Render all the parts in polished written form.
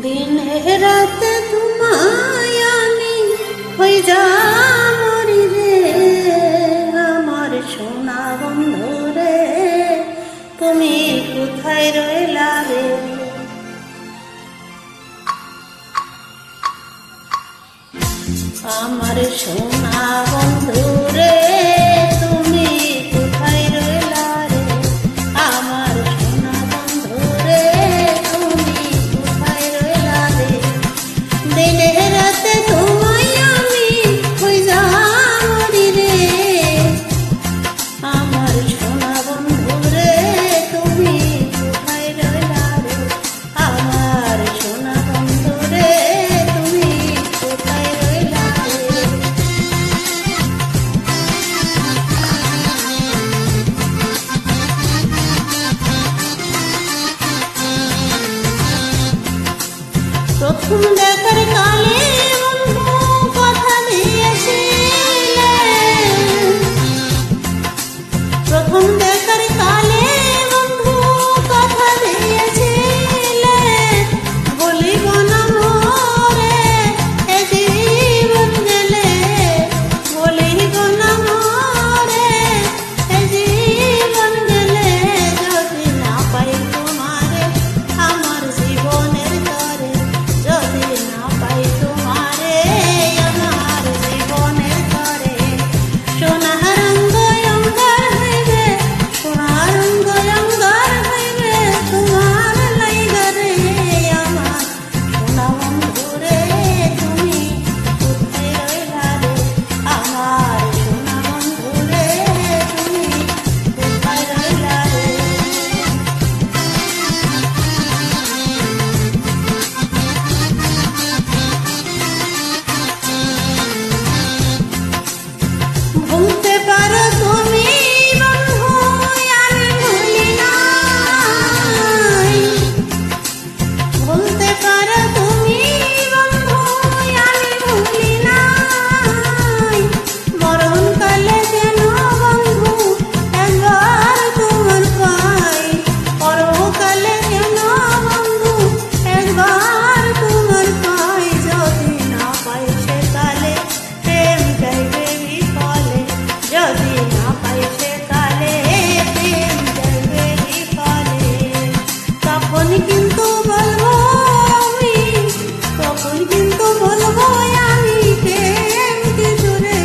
দিনে রাতে তোমায় আমি হই যা মরি রে, আমার সোনা বন্ধু রে, তুমি কোথায় রইলা রে? আমার সোনা বন্ধু রে, তুমি কোথায় রইলা রে? আমার সোনা বন্ধু রে, তুমি কোথায় রইলা রে? দিনে রাতে তোমায় আমি হই যা মরি রে, আমার সোনা বন্ধু রে, তুমি কোথায় রইলা রে? আমার সোনা বন্ধু রে, তুমি কোথায় রইলা রে? প্রথম দেখার কালে বন্ধু কথা দিয়েছিলে, প্রথম দেখার কালে বন্ধু কথা দিয়েছিলে, বলিব না মোরে এ জীবন গেলে, বলিব না মোরে এ জীবন গেলে, যদি না পাই তোমারে আমার জীবনের তরে, যদি না পাই তোমারে আমার জীবনের তরে। সোনা রঙ্গ অঙ্গার হইবে, সোনা রঙ্গ অঙ্গার হইবে তোমার লাইগা রে, আমার সোনা বন্ধু রে, তুমি কোথায় রইলা রে? আমার সোনা বন্ধু রে, তুমি কোথায় রইলা রে? ভুলতে পারো তুমি বন্ধু, আমি ভুলি নাই, ভুলতে পারো তুমি বন্ধু, আমি ভুলি নাই, মরণকালে যেন বন্ধু একবার তোমার পাই, পরকালে যেন বন্ধু একবার তোমার পাই, যদি না পাই সেকালে প্রেম যাইবে বিফলে, যদি না পাই সেকালে প্রেম যাইবে বিফলে, তখন কিন্তু বলবো আমি, তখন কিন্তু বলবো আমি প্রেম কিছু রে,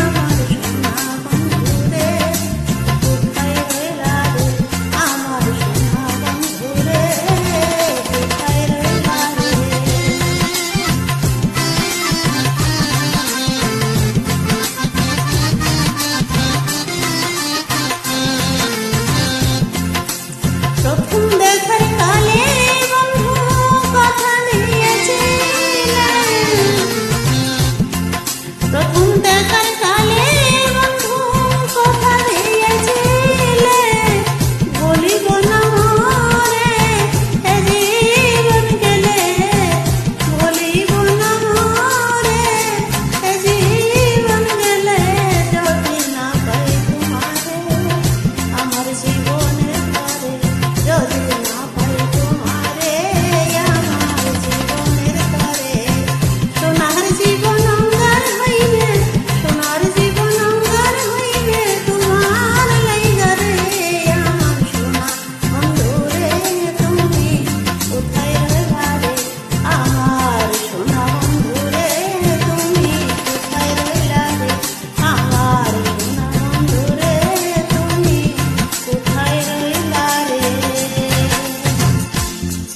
আমার সোনা বন্ধু রে, কোথায় রইলা রে? আমার সোনা বন্ধু রে, কোথায় রইলা রে? প্রথম দেখার কালে বন্ধু কথা দিয়েছিলে, প্রথম দেখার